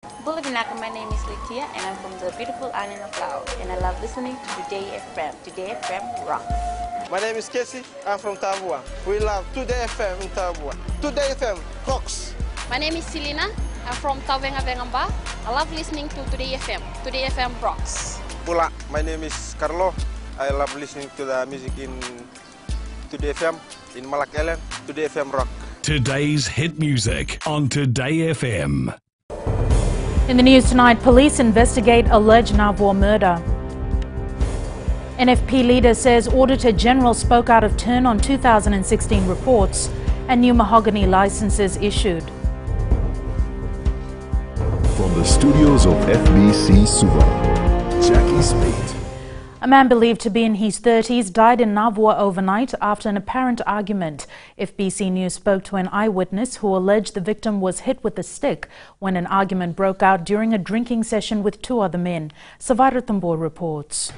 My name is Litia and I'm from the beautiful island of Laos and I love listening to Today FM. Today FM rock. My name is Casey, I'm from Tavua. We love Today FM in Tavua. Today FM rocks. My name is Selina, I'm from Tavengavengamba. I love listening to Today FM. Today FM rocks. Pula, my name is Carlo. I love listening to the music in Today FM, in Malak Island. Today FM rock. Today's hit music on Today FM. In the news tonight, police investigate alleged Naval murder. NFP leader says Auditor General spoke out of turn on 2016 reports and new Mahogany licenses issued. From the studios of FBC Suva, Jackie Spade. A man believed to be in his 30s died in Navua overnight after an apparent argument. FBC News spoke to an eyewitness who alleged the victim was hit with a stick when an argument broke out during a drinking session with two other men. Savaira Tambor reports.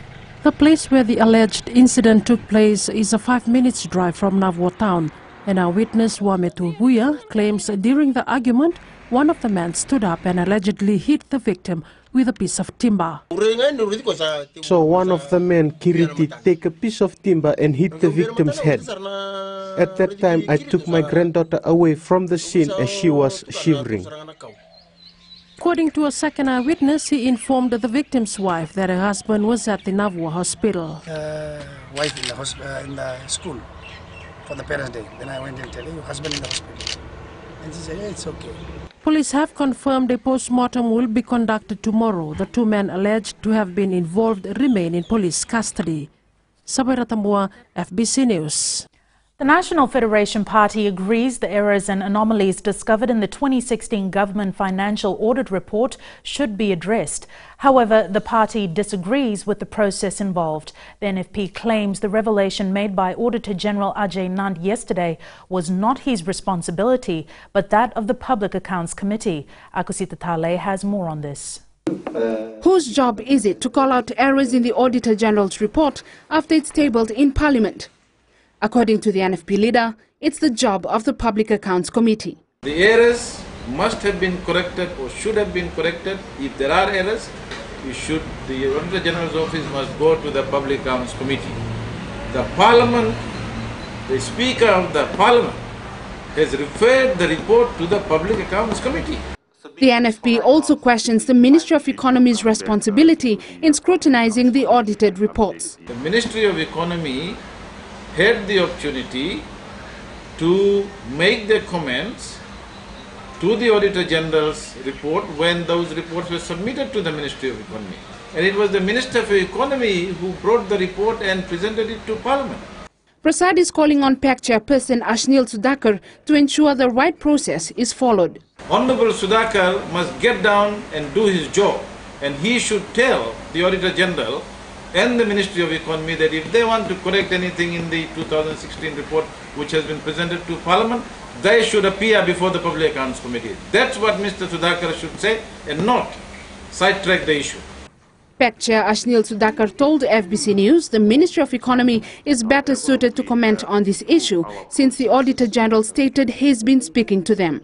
The place where the alleged incident took place is a 5-minute drive from Navua town. An eyewitness, Wametu Buya, claims during the argument, one of the men stood up and allegedly hit the victim with a piece of timber. So one of the men, Kiriti, take a piece of timber and hit the victim's head. At that time, I took my granddaughter away from the scene as she was shivering. According to a second eyewitness, he informed the victim's wife that her husband was at the Navua hospital. Wife in the school for the parents' day. Then I went and tell her, your husband in the hospital. And she said, yeah, it's okay. Police have confirmed a post-mortem will be conducted tomorrow. The two men alleged to have been involved remain in police custody. Savaira Tambua, FBC News. The National Federation Party agrees the errors and anomalies discovered in the 2016 Government Financial Audit Report should be addressed. However, the party disagrees with the process involved. The NFP claims the revelation made by Auditor General Ajay Nandi yesterday was not his responsibility, but that of the Public Accounts Committee. Akusita Tale has more on this. Whose job is it to call out errors in the Auditor General's report after it's tabled in Parliament? According to the NFP leader, it's the job of the Public Accounts Committee. The errors must have been corrected or should have been corrected. If there are errors, the Auditor General's office must go to the Public Accounts Committee. The Parliament, the Speaker of the Parliament has referred the report to the Public Accounts Committee. The NFP also questions the Ministry of Economy's responsibility in scrutinizing the audited reports. The Ministry of Economy had the opportunity to make their comments to the Auditor General's report when those reports were submitted to the Ministry of Economy. And it was the Minister for Economy who brought the report and presented it to Parliament. Prasad is calling on PAC Chairperson Ashnil Sudhakar to ensure the right process is followed. Honorable Sudhakar must get down and do his job, and he should tell the Auditor General and the Ministry of Economy that if they want to correct anything in the 2016 report which has been presented to Parliament, they should appear before the Public Accounts Committee. That's what Mr. Sudhakar should say and not sidetrack the issue. PAC Chair Ashnil Sudhakar told FBC News the Ministry of Economy is better suited to comment on this issue since the Auditor General stated he's been speaking to them.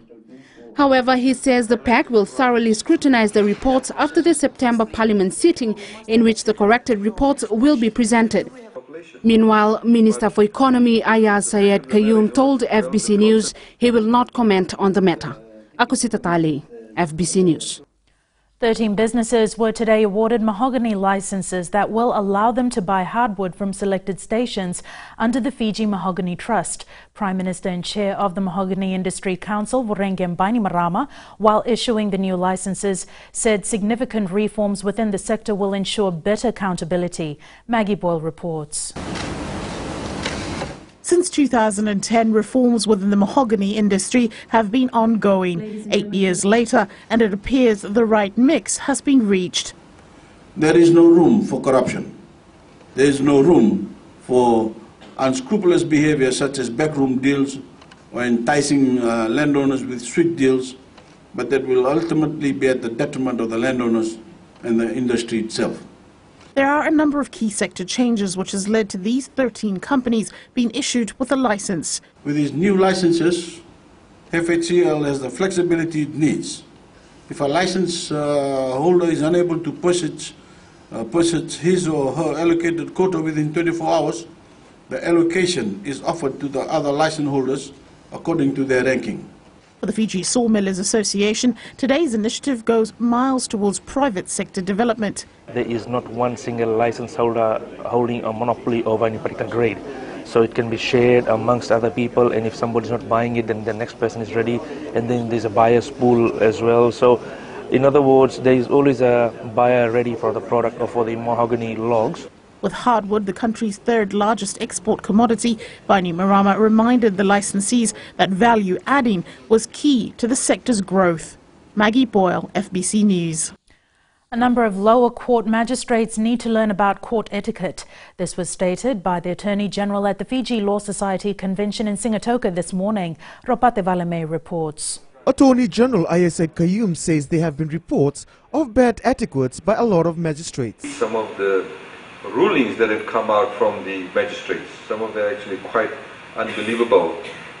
However, he says the PAC will thoroughly scrutinize the reports after the September Parliament sitting in which the corrected reports will be presented. Meanwhile, Minister for Economy Ayaz Sayed Qayyum told FBC News he will not comment on the matter. Akusita Tali, FBC News. 13 businesses were today awarded Mahogany licenses that will allow them to buy hardwood from selected stations under the Fiji Mahogany Trust. Prime Minister and Chair of the Mahogany Industry Council, Vorengem Bainimarama, while issuing the new licenses, said significant reforms within the sector will ensure better accountability. Maggie Boyle reports. Since 2010, reforms within the mahogany industry have been ongoing. 8 years later, and it appears the right mix has been reached. There is no room for corruption. There is no room for unscrupulous behavior such as backroom deals or enticing landowners with sweet deals, but that will ultimately be at the detriment of the landowners and the industry itself. There are a number of key sector changes which has led to these 13 companies being issued with a license. With these new licenses, FHCL has the flexibility it needs If a license holder is unable to possess his or her allocated quota within 24 hours, the allocation is offered to the other license holders according to their ranking. For the Fiji Sawmillers Association, today's initiative goes miles towards private sector development. There is not one single license holder holding a monopoly over any particular grade. So it can be shared amongst other people, and if somebody's not buying it, then the next person is ready, and then there's a buyer's pool as well. So in other words, there is always a buyer ready for the product or for the mahogany logs. With hardwood the country's third largest export commodity, Bainimarama reminded the licensees that value adding was key to the sector's growth. Maggie Boyle, FBC News. A number of lower court magistrates need to learn about court etiquette. This was stated by the Attorney General at the Fiji Law Society convention in Singatoka this morning. Ropate Valeme reports. Attorney General Ayesed Kayum says there have been reports of bad etiquette by a lot of magistrates. Some of the rulings that have come out from the magistrates, some of them are actually quite unbelievable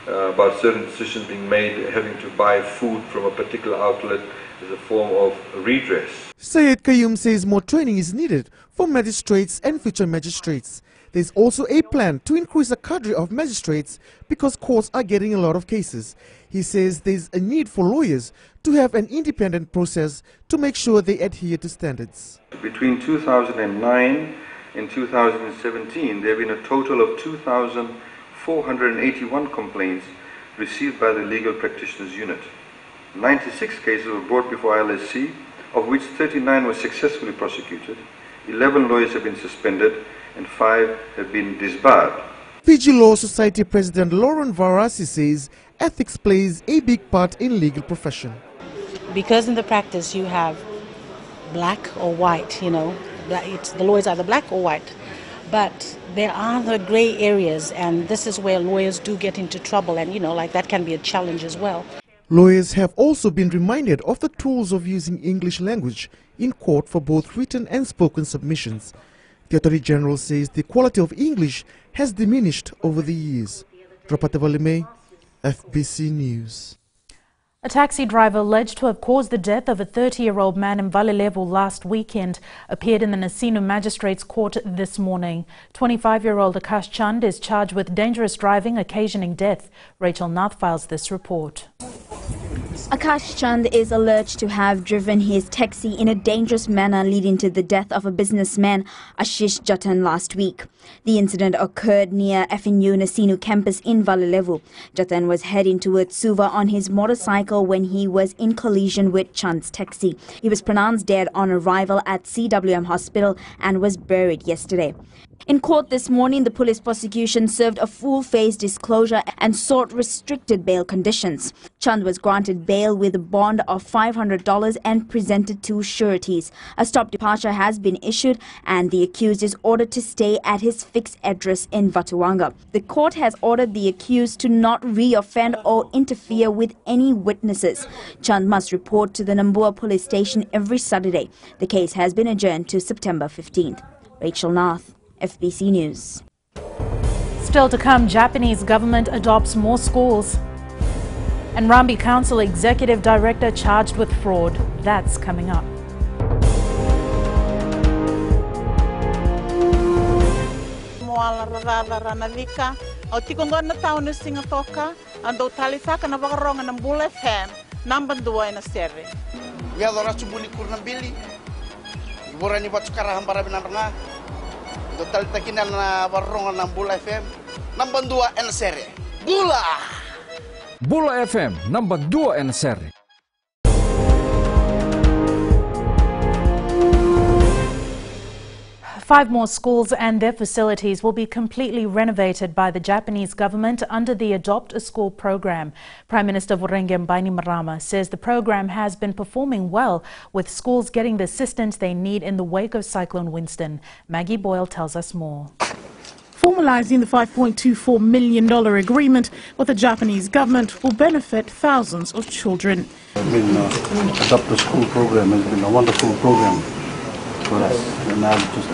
about certain decisions being made, having to buy food from a particular outlet as a form of redress. Syed Kayum says more training is needed for magistrates and future magistrates. There's also a plan to increase the cadre of magistrates because courts are getting a lot of cases. He says there's a need for lawyers to have an independent process to make sure they adhere to standards. Between 2009 and 2017, there have been a total of 2,481 complaints received by the Legal Practitioners Unit. 96 cases were brought before LSC, of which 39 were successfully prosecuted, 11 lawyers have been suspended, and 5 have been disbarred. Fiji Law Society President Lauren Varasi says ethics plays a big part in legal profession. Because in the practice you have black or white, the lawyers are either black or white. But there are the grey areas, and this is where lawyers do get into trouble, and that can be a challenge as well. Lawyers have also been reminded of the tools of using English language in court for both written and spoken submissions. The Attorney General says the quality of English has diminished over the years. Rapate Valime, FBC News. A taxi driver alleged to have caused the death of a 30-year-old man in Valilevu last weekend appeared in the Nasinu Magistrates Court this morning. 25-year-old Akash Chand is charged with dangerous driving occasioning death. Rachel Nath files this report. Akash Chand is alleged to have driven his taxi in a dangerous manner leading to the death of a businessman, Ashish Jatan, last week. The incident occurred near FNU Nasinu campus in Valilevu. Jatan was heading towards Suva on his motorcycle when he was in collision with Chand's taxi. He was pronounced dead on arrival at CWM Hospital and was buried yesterday. In court this morning, the police prosecution served a full-face disclosure and sought restricted bail conditions. Chand was granted bail with a bond of $500 and presented 2 sureties. A stop departure has been issued and the accused is ordered to stay at his fixed address in Vatuanga. The court has ordered the accused to not re-offend or interfere with any witnesses. Chand must report to the Nambua police station every Saturday. The case has been adjourned to September 15th. Rachel Nath, FBC News. Still to come, Japanese government adopts more schools. And Rugby Council Executive Director charged with fraud. That's coming up. Total takinan na warungan ng Bula FM, number 2 en serie. Bula! Bula FM, number 2 en serie. Five more schools and their facilities will be completely renovated by the Japanese government under the Adopt a School program. Prime Minister Vorengem Bainimarama says the program has been performing well, with schools getting the assistance they need in the wake of Cyclone Winston. Maggie Boyle tells us more. Formalizing the $5.24 million agreement with the Japanese government will benefit thousands of children. Adopt a School program has been a wonderful program for us, and I've just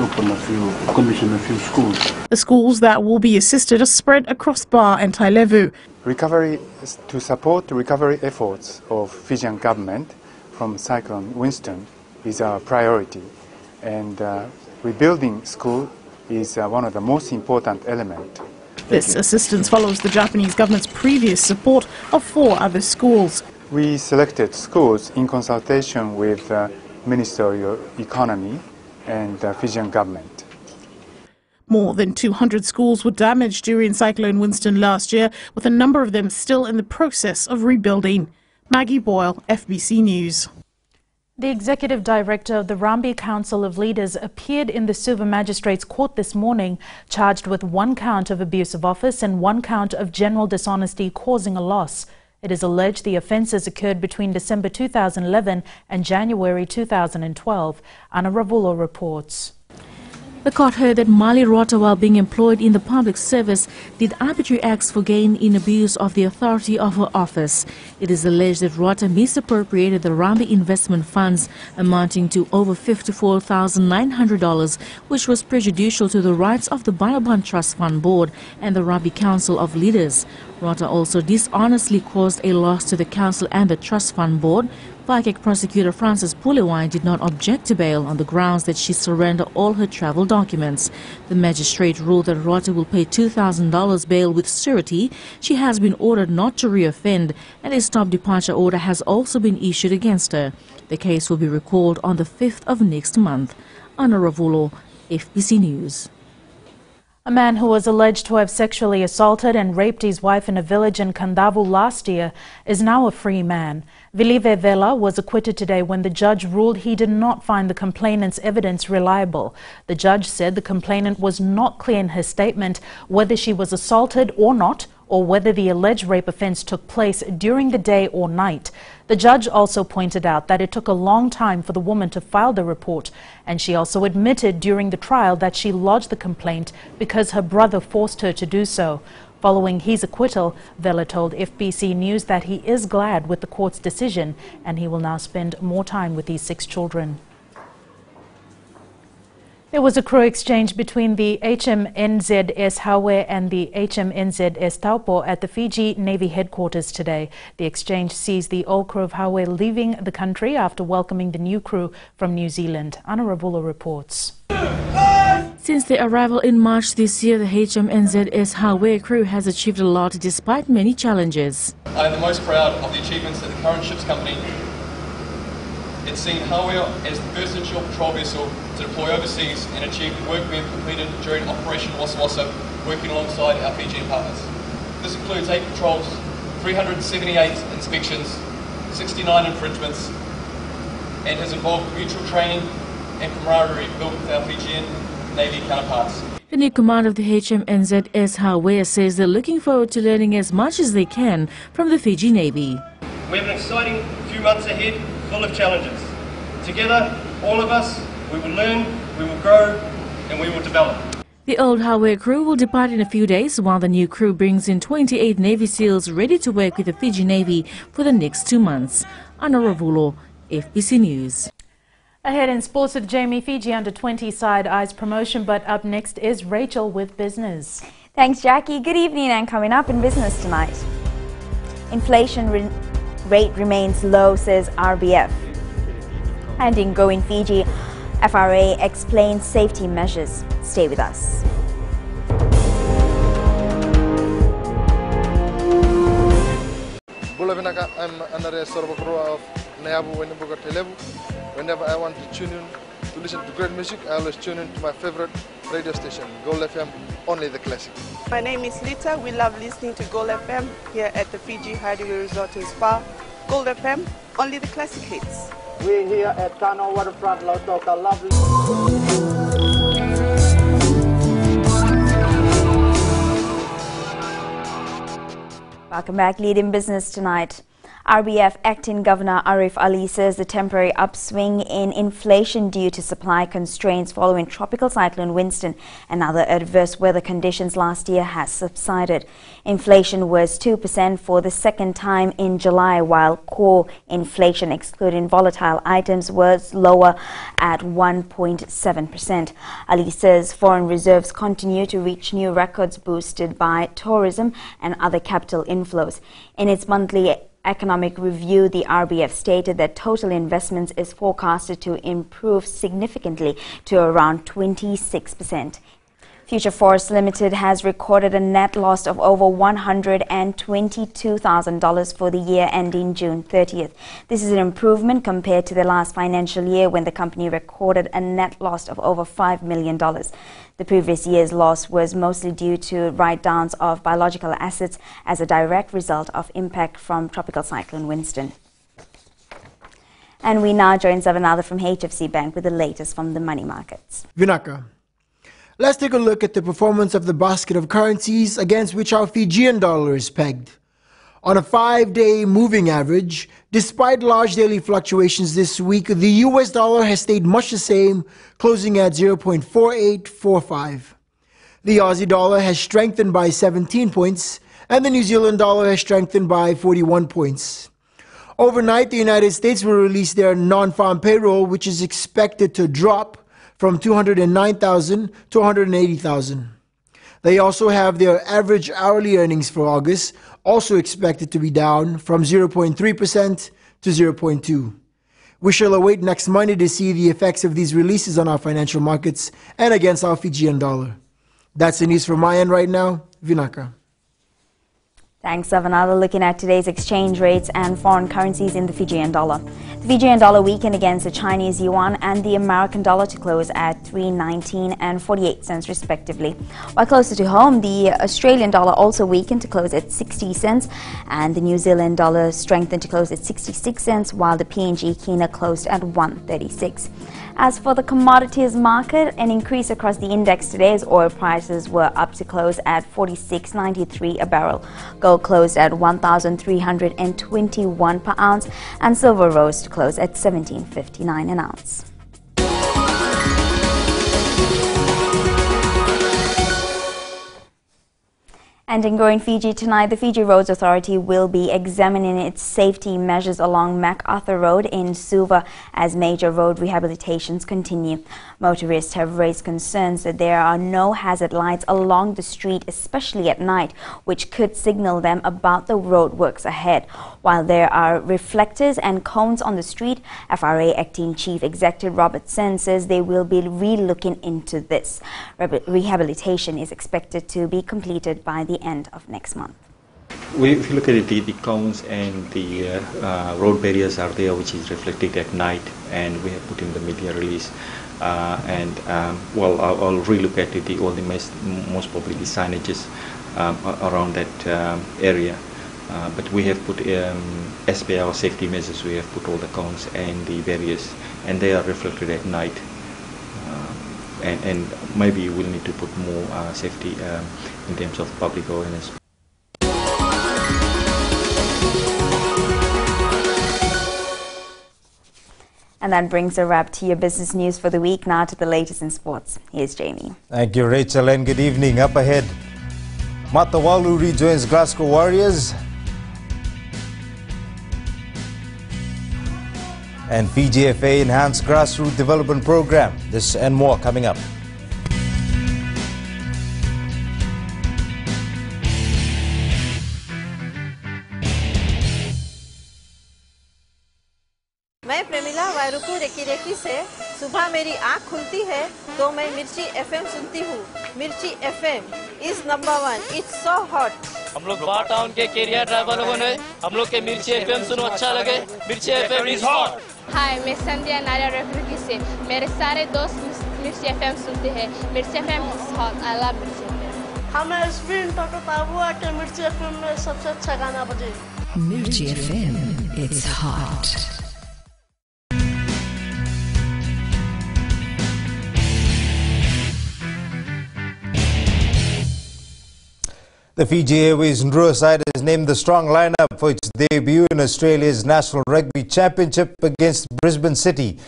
commissioned a few schools. The schools that will be assisted are spread across Ba and Tailevu. Recovery is to support the recovery efforts of Fijian government from Cyclone Winston is our priority, and rebuilding school is one of the most important elements. This assistance follows the Japanese government's previous support of 4 other schools. We selected schools in consultation with the Ministry of Economy and the Fijian government. More than 200 schools were damaged during Cyclone Winston last year, with a number of them still in the process of rebuilding. Maggie Boyle, FBC News. The executive director of the Rugby Council of Leaders appeared in the Suva Magistrates Court this morning, charged with 1 count of abuse of office and 1 count of general dishonesty causing a loss. It is alleged the offences occurred between December 2011 and January 2012. Anna Ravulo reports. The court heard that Mali Rota, while being employed in the public service, did arbitrary acts for gain in abuse of the authority of her office. It is alleged that Rota misappropriated the Rugby investment funds amounting to over $54,900, which was prejudicial to the rights of the Bioban Trust Fund Board and the Rugby Council of Leaders. Rota also dishonestly caused a loss to the council and the Trust Fund Board. Paikek prosecutor Francis Pulewine did not object to bail on the grounds that she surrender all her travel documents. The magistrate ruled that Rota will pay $2,000 bail with surety. She has been ordered not to reoffend, and a stop departure order has also been issued against her. The case will be recalled on the 5th of next month. Anna Ravulo, FBC News. A man who was alleged to have sexually assaulted and raped his wife in a village in Kandavu last year is now a free man. Vilive Vela was acquitted today when the judge ruled he did not find the complainant's evidence reliable. The judge said the complainant was not clear in her statement whether she was assaulted or not, or whether the alleged rape offence took place during the day or night. The judge also pointed out that it took a long time for the woman to file the report, and she also admitted during the trial that she lodged the complaint because her brother forced her to do so. Following his acquittal, Vela told FBC News that he is glad with the court's decision and he will now spend more time with his 6 children. There was a crew exchange between the HMNZS Hawe and the HMNZS Taupo at the Fiji Navy headquarters today. The exchange sees the old crew of Hawe leaving the country after welcoming the new crew from New Zealand. Anna Ravulo reports. Since their arrival in March this year, the HMNZS Hawe crew has achieved a lot despite many challenges. I am the most proud of the achievements that the current ship's company. It's seen Hawe as the first inshore patrol vessel to deploy overseas and achieve the work we have completed during Operation Wassa Wassa, working alongside our Fijian partners. This includes 8 patrols, 378 inspections, 69 infringements, and has involved mutual training and camaraderie built with our Fijian Navy counterparts. The new command of the HMNZS Hawe says they're looking forward to learning as much as they can from the Fiji Navy. We have an exciting few months ahead, full of challenges. Together, all of us, we will learn, we will grow, and we will develop. The old Hawe crew will depart in a few days, while the new crew brings in 28 Navy SEALs ready to work with the Fiji Navy for the next 2 months. Anna Ravulo, FBC News. Ahead in sports with Jamie, Fiji under-20 side eyes promotion, but up next is Rachel with business. Thanks, Jackie. Good evening, and coming up in business tonight. Inflation rate remains low, says RBF. And in Going Fiji, FRA explains safety measures. Stay with us. I'm under a sort of of whenever I want to tune in to listen to great music, I always tune in to my favorite radio station, Gold FM, only the classic. My name is Lita. We love listening to Gold FM here at the Fiji Hideaway Resort and Spa. Gold FM, only the classic hits. We're here at Tano Waterfront, Lautoka. Lovely. Welcome back. Leading business tonight. RBF Acting Governor Arif Ali says the temporary upswing in inflation due to supply constraints following Tropical Cyclone Winston and other adverse weather conditions last year has subsided. Inflation was 2% for the second time in July, while core inflation excluding volatile items was lower at 1.7%. Ali says foreign reserves continue to reach new records boosted by tourism and other capital inflows. In its monthly economic review, the RBF stated that total investments is forecasted to improve significantly to around 26%. Future Forest Limited has recorded a net loss of over $122,000 for the year ending June 30th. This is an improvement compared to the last financial year when the company recorded a net loss of over $5 million. The previous year's loss was mostly due to write-downs of biological assets as a direct result of impact from Tropical Cyclone Winston. And we now join Savanada from HFC Bank with the latest from the money markets. Vinaka. Let's take a look at the performance of the basket of currencies against which our Fijian dollar is pegged. On a 5-day moving average, despite large daily fluctuations this week, the US dollar has stayed much the same, closing at 0.4845. The Aussie dollar has strengthened by 17 points, and the New Zealand dollar has strengthened by 41 points. Overnight, the United States will release their non-farm payroll, which is expected to drop from 209,000 to 180,000. They also have their average hourly earnings for August, also expected to be down from 0.3% to 0.2%. We shall await next Monday to see the effects of these releases on our financial markets and against our Fijian dollar. That's the news from my end right now. Vinaka. Thanks, Savanada. Looking at today's exchange rates and foreign currencies in the Fijian dollar. The Fijian dollar weakened against the Chinese yuan and the American dollar to close at 3.19 and 48 cents respectively. While closer to home, the Australian dollar also weakened to close at 60 cents and the New Zealand dollar strengthened to close at 66 cents while the PNG Kina closed at 136. As for the commodities market, an increase across the index today as oil prices were up to close at $46.93 a barrel. Gold closed at $1,321 per ounce and silver rose to close at $17.59 an ounce. And in Growing Fiji tonight, the Fiji Roads Authority will be examining its safety measures along MacArthur Road in Suva as major road rehabilitations continue. Motorists have raised concerns that there are no hazard lights along the street, especially at night, which could signal them about the roadworks ahead. While there are reflectors and cones on the street, FRA Acting Chief Executive Robert Sen says they will be re-looking into this. Rehabilitation is expected to be completed by the end of next month. If you look at it, the cones and the road barriers are there, which is reflected at night, and we have put in the media release. Well, I'll re-look at it, all the most probably the signages around that area. But we have put, as per our safety measures, we have put all the cones and the barriers, and they are reflected at night. And maybe we'll need to put more safety in terms of public awareness. And that brings a wrap to your business news for the week. Now to the latest in sports. Here's Jamie. Thank you, Rachel, and good evening. Up ahead, Matawalu rejoins Glasgow Warriors. And PGFA enhanced grassroots development program. This and more coming up. मैं Premila वायरुकु recce recce से सुबह मेरी आँख खुलती है तो मैं मिर्ची एफएम सुनती हूँ. मिर्ची FM is number 1. It's so hot. हम लोग बार टाउन के कैरियर ड्राइवर लोगों ने हम लोग के मिर्ची एफएम सुनो अच्छा लगे. मिर्ची एफएम इज हॉट. हाय, मैं संध्या नारिया रेकी से मेरे सारे दोस्त मिर्ची एफएम सुनते हैं. मिर्ची FM is hot. I love मिर्ची एफएम. हमें स्पिन टोटो ताबुआ के मिर्ची एफएम में सबसे अच्छा गाना बजे. मिर्ची FM it's hot. The Fiji Airways Drua side has named the strong lineup for its debut in Australia's National Rugby Championship against Brisbane City.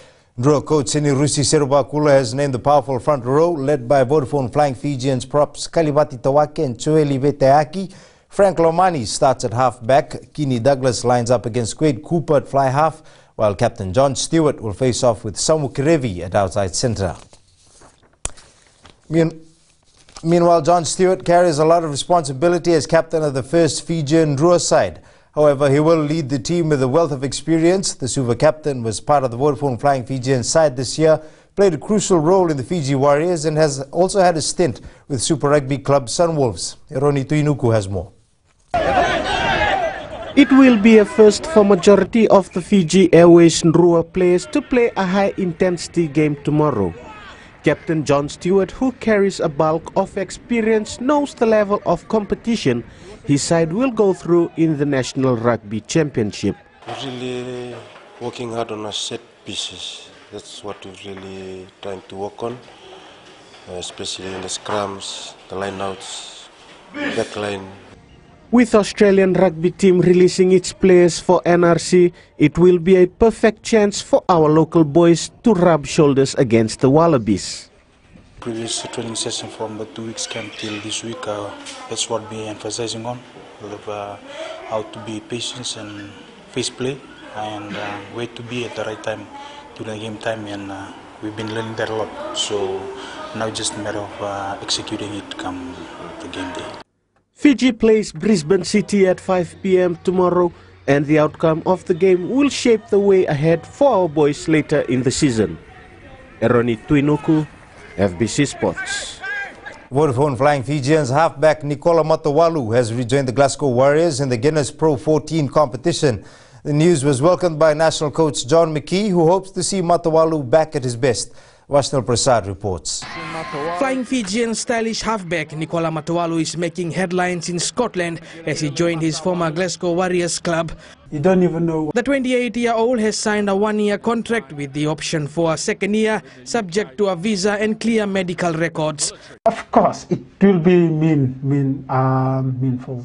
Drua coach Sinirusi Serubakula has named the powerful front row led by Vodafone Flying Fijians props Kalibati Tawake and Choeli Veteaki. Frank Lomani starts at half-back. Kini Douglas lines up against Quade Cooper at fly-half, while Captain John Stewart will face off with Samu Kirevi at outside centre. Meanwhile, John Stewart carries a lot of responsibility as captain of the first Fijian Drua side. However, he will lead the team with a wealth of experience. The Suva captain was part of the Vodafone Flying Fijian side this year, played a crucial role in the Fiji Warriors and has also had a stint with Super Rugby club Sunwolves. Eroni Tuinuku has more. It will be a first for majority of the Fiji Airways Drua players to play a high-intensity game tomorrow. Captain John Stewart, who carries a bulk of experience, knows the level of competition his side will go through in the National Rugby Championship. We're really working hard on our set pieces. That's what we're really trying to work on, especially in the scrums, the lineouts, backline. With Australian rugby team releasing its players for NRC, it will be a perfect chance for our local boys to rub shoulders against the Wallabies. Previous training session from the 2 weeks camp till this week, that's what we're emphasizing on, how to be patient and face play and where to be at the right time during the game time, and we've been learning that a lot. So now just a matter of executing it come the game day. Fiji plays Brisbane City at 5 p.m. tomorrow, and the outcome of the game will shape the way ahead for our boys later in the season. Eroni Tuinuku, FBC Sports. Vodafone Flying Fijians halfback Nicola Matawalu has rejoined the Glasgow Warriors in the Guinness Pro 14 competition. The news was welcomed by national coach John McKee, who hopes to see Matawalu back at his best. Vashnil Prasad reports. Flying Fijian stylish halfback Nicola Matawalu is making headlines in Scotland as he joined his former Glasgow Warriors club. You don't even know. The 28-year-old has signed a one-year contract with the option for a second year, subject to a visa and clear medical records. Of course, it will be meaningful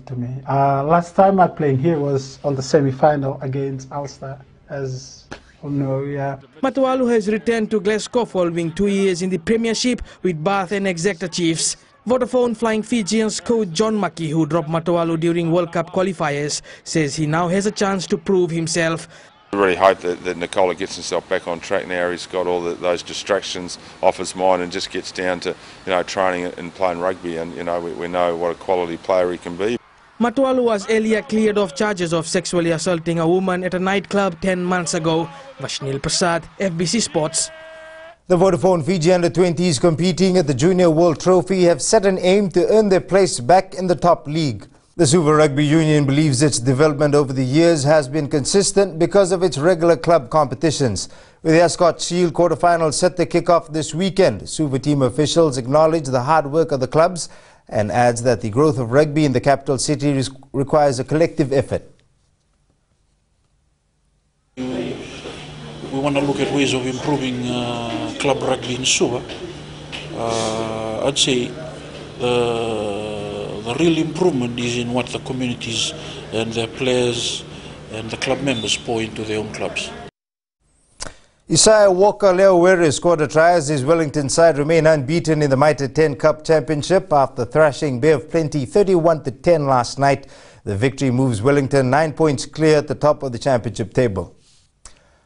to me. Last time I played here was on the semi-final against Ulster as... Oh no, yeah. Matawalu has returned to Glasgow following 2 years in the Premiership with Bath and Exeter Chiefs. Vodafone Flying Fijians coach John McKee, who dropped Matawalu during World Cup qualifiers, says he now has a chance to prove himself. I really hope that Nicola gets himself back on track now. He's got all those distractions off his mind and just gets down to training and playing rugby, and we know what a quality player he can be. Matawalu was earlier cleared of charges of sexually assaulting a woman at a nightclub 10 months ago. Vashnil Prasad, FBC Sports. The Vodafone Fiji Under-20s competing at the Junior World Trophy have set an aim to earn their place back in the top league. The Super Rugby Union believes its development over the years has been consistent because of its regular club competitions. With the Ascot Shield quarterfinals set to kick off this weekend, Super team officials acknowledge the hard work of the clubs and adds that the growth of rugby in the capital city requires a collective effort. We want to look at ways of improving club rugby in Suva. I'd say the real improvement is in what the communities and their players and the club members pour into their own clubs. Isaiah Walker-Leawere scored a try as his Wellington side remain unbeaten in the Mitre 10 Cup Championship after thrashing Bay of Plenty 31-10 last night. The victory moves Wellington 9 points clear at the top of the championship table.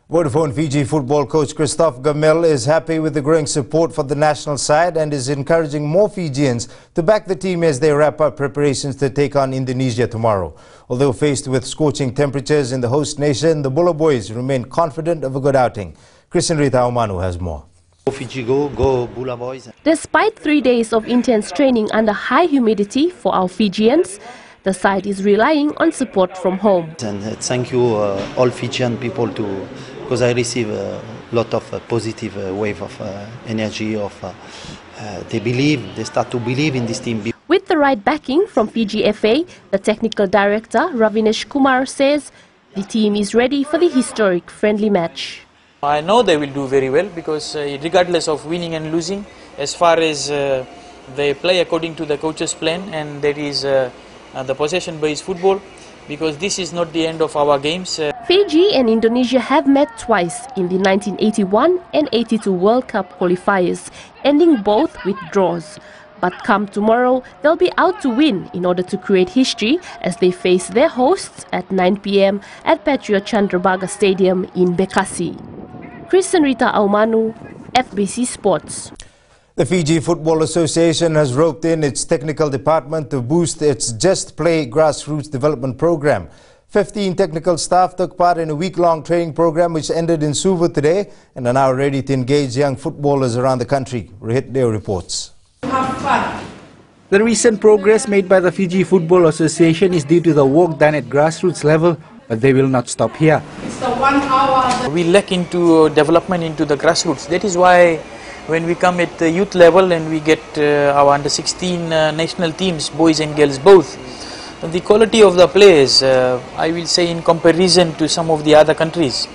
Vodafone Fiji football coach Christophe Gamel is happy with the growing support for the national side and is encouraging more Fijians to back the team as they wrap up preparations to take on Indonesia tomorrow. Although faced with scorching temperatures in the host nation, the Bulla Boys remain confident of a good outing. Christian Rita Omanu has more. Fiji go Bulla Boys. Despite 3 days of intense training under high humidity for our Fijians, the side is relying on support from home. And thank you all Fijian people because I receive a lot of positive wave of energy. They start to believe in this team. With the right backing from Fiji FA, the technical director Ravinesh Kumar says the team is ready for the historic friendly match. I know they will do very well because regardless of winning and losing, as far as they play according to the coach's plan, and that is the possession-based football, because this is not the end of our games. Fiji and Indonesia have met twice in the 1981 and 82 World Cup qualifiers, ending both with draws. But come tomorrow, they'll be out to win in order to create history as they face their hosts at 9 p.m. at Patriot Chandrabhaga Stadium in Bekasi. Kristen Rita Aumanu, FBC Sports. The Fiji Football Association has roped in its technical department to boost its Just Play grassroots development program. 15 technical staff took part in a week-long training program which ended in Suva today and are now ready to engage young footballers around the country. Rohit Deo reports. The recent progress made by the Fiji Football Association is due to the work done at grassroots level, but they will not stop here. It's the 1 hour. We lack into development into the grassroots. That is why when we come at the youth level and we get our under-16 national teams, boys and girls both, the quality of the players, I will say in comparison to some of the other countries,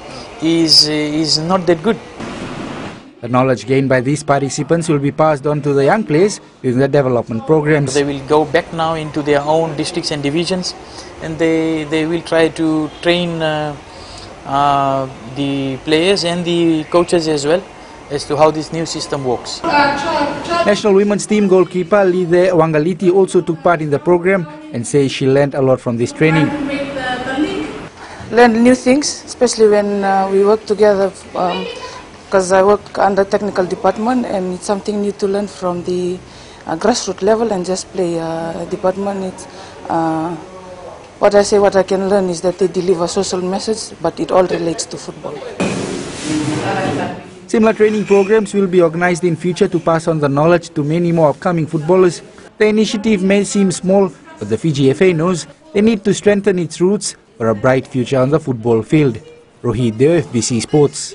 is not that good. The knowledge gained by these participants will be passed on to the young players during the development programs. They will go back now into their own districts and divisions, and they will try to train the players and the coaches as well as to how this new system works. National women's team goalkeeper Lide Wangaliti also took part in the program and says she learned a lot from this training. Learn new things, especially when we work together, because I work under technical department, and it's something new to learn from the grassroots level and just play department. It's, what I can learn is that they deliver social message, but it all relates to football. Similar training programs will be organized in future to pass on the knowledge to many more upcoming footballers. The initiative may seem small, but the Fiji FA knows they need to strengthen its roots for a bright future on the football field. Rohit Deo, FBC Sports.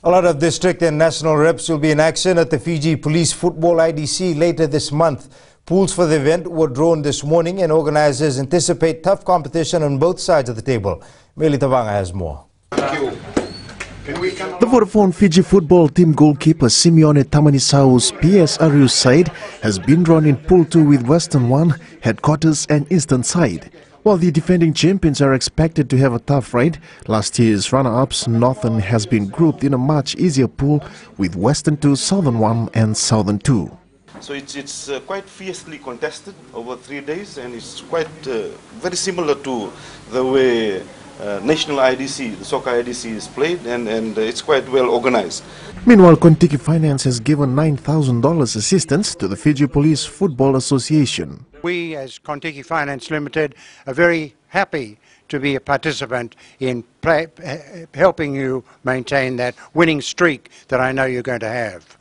A lot of district and national reps will be in action at the Fiji Police Football IDC later this month. Pools for the event were drawn this morning and organizers anticipate tough competition on both sides of the table. Meli Tavanga has more. The Vodafone Fiji football team goalkeeper Simeone Tamanisau's PS Arius side has been drawn in Pool 2 with Western 1, Headquarters and Eastern side. While the defending champions are expected to have a tough ride, last year's runner-ups Northern has been grouped in a much easier pool with Western 2, Southern 1 and Southern 2. So it's quite fiercely contested over 3 days, and it's quite very similar to the way National IDC, the soccer IDC is played, and it's quite well organized. Meanwhile, Kontiki Finance has given $9,000 assistance to the Fiji Police Football Association. We as Kontiki Finance Limited are very happy to be a participant in helping you maintain that winning streak that I know you're going to have.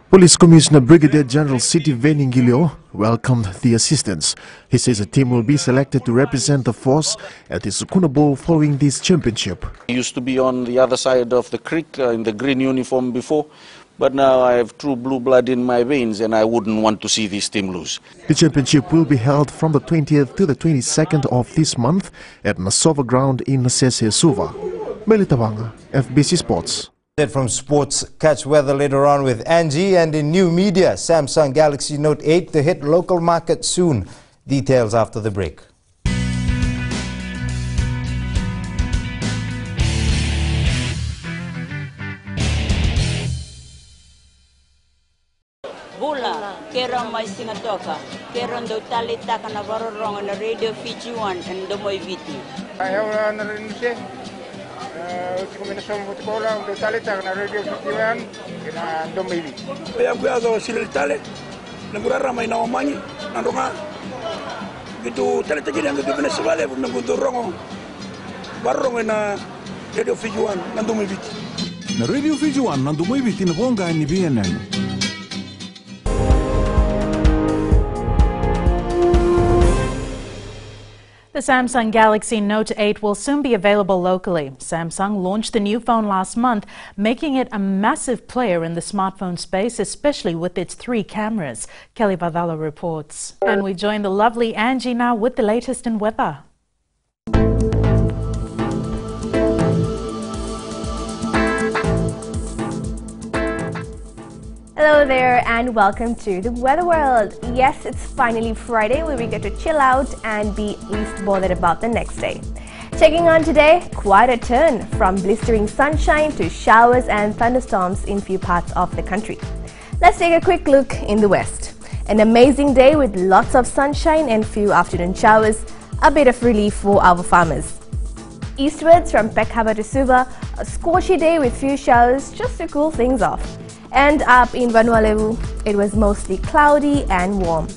Police Commissioner Brigadier General Siti Veningilio welcomed the assistance. He says a team will be selected to represent the force at the Sukuna Bowl following this championship. I used to be on the other side of the creek in the green uniform before, but now I have true blue blood in my veins and I wouldn't want to see this team lose. The championship will be held from the 20th to the 22nd of this month at Nasova Ground in Nasese Suva. Melitavanga, FBC Sports. From sports, catch weather later on with Angie, and in new media, Samsung Galaxy Note 8 to hit local market soon. Details after the break. Bula, Keron may singatoka, Keron do talita ka na varorong na Radio Fiji 1 and Domoy Viti. Ayaw na rin siya. Kombinasyon mo tikola untuk talit ang radio festival kina Domoy Viti. Kaya ako sila talit, naguraramay na umani, nanronga. Gitu talit lagi yang gitu Venezuela pun nagudurong barong na Radio Fiji 1 ng Domoy Viti. Na Radio Fiji 1 ng Domoy Viti na ponga ni BNN. The Samsung Galaxy Note 8 will soon be available locally. Samsung launched the new phone last month, making it a massive player in the smartphone space, especially with its 3 cameras. Kelly Vadala reports. And we join the lovely Angie now with the latest in weather. Hello there and welcome to the Weather World. Yes, it's finally Friday where we get to chill out and be least bothered about the next day. Checking on today, quite a turn from blistering sunshine to showers and thunderstorms in few parts of the country. Let's take a quick look in the west. An amazing day with lots of sunshine and few afternoon showers, a bit of relief for our farmers. Eastwards from Pekhava to Suva, a scorchy day with few showers just to cool things off. And up in Vanuatu, it was mostly cloudy and warm.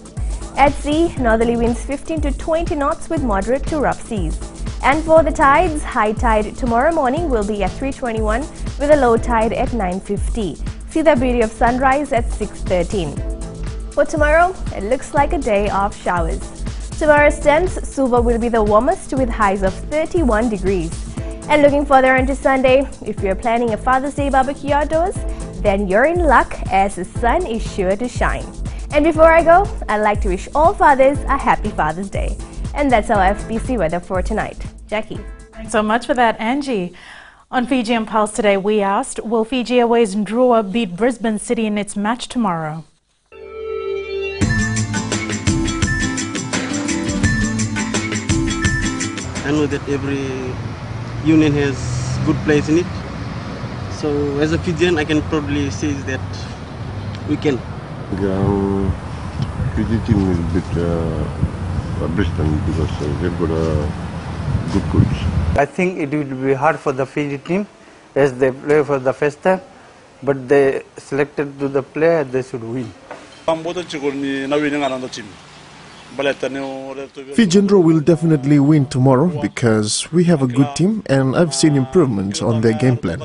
At sea, northerly winds 15 to 20 knots with moderate to rough seas. And for the tides, high tide tomorrow morning will be at 3:21 with a low tide at 9:50. See the beauty of sunrise at 6:13. For tomorrow, it looks like a day of showers. Tomorrow's temps, Suva will be the warmest with highs of 31 degrees. And looking further into Sunday, if you're planning a Father's Day barbecue outdoors, then you're in luck as the sun is sure to shine. And before I go, I'd like to wish all fathers a happy Father's Day. And that's our FBC weather for tonight. Jackie. Thanks so much for that, Angie. On Fijian Pulse today, we asked, will Fiji Airways Drua beat Brisbane City in its match tomorrow? I know that every union has good players in it. So as a Fijian, I can probably say that we can. Fiji team will beat Brisbane because they've got good coach. I think it will be hard for the Fiji team as they play for the first time, but they selected to the player, they should win. Fijian Drua will definitely win tomorrow because we have a good team and I've seen improvements on their game plan.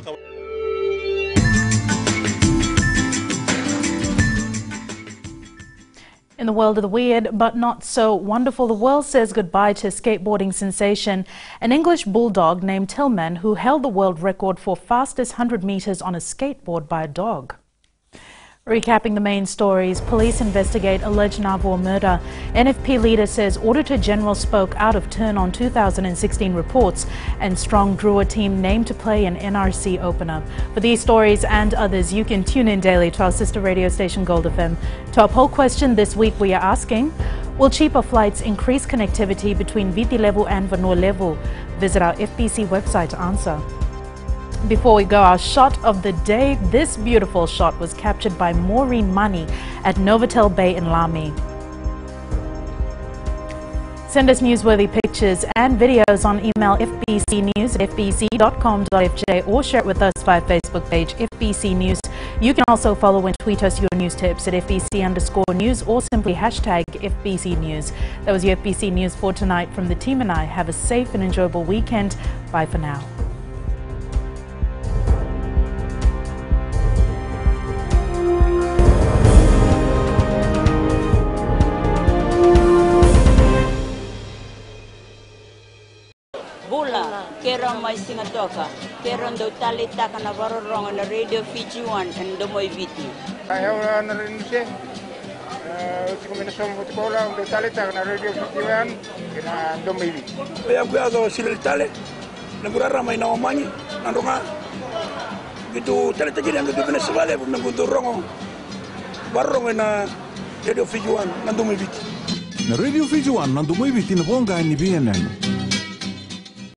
In the world of the weird but not so wonderful, the world says goodbye to skateboarding sensation, an English bulldog named Tillman, who held the world record for fastest 100 meters on a skateboard by a dog. Recapping the main stories, police investigate alleged Naval murder. NFP leader says Auditor General spoke out of turn on 2016 reports, and strong Drua team named to play an NRC opener. For these stories and others, you can tune in daily to our sister radio station Gold FM. To our poll question this week, we are asking, will cheaper flights increase connectivity between Viti level and Vanua level? Visit our FBC website to answer. Before we go, our shot of the day. This beautiful shot was captured by Maureen Money at Novotel Bay in Lami. Send us newsworthy pictures and videos on email fbcnews@fbc.com.fj or share it with us via Facebook page FBC News. You can also follow and tweet us your news tips at FBC_news or simply hashtag FBC News. That was your FBC News for tonight. From the team and I, have a safe and enjoyable weekend. Bye for now. Kera mai singatoka, kera ndo tali taka na varorong na radio Fiji 1 and domoy Viti. Ayaw na rin siya. Uti kami na sa mga kola, ndo tali taka na radio Fiji 1 and domoy Viti. Kaya ako sila tali, nagurara may Mahogany, nandunga. Gitu tali tajiri ang gitu Venezuela, nagudurong varorong na radio Fiji 1 and domoy Viti. Na radio Fiji 1 and domoy Viti na Mahogany ni BNN.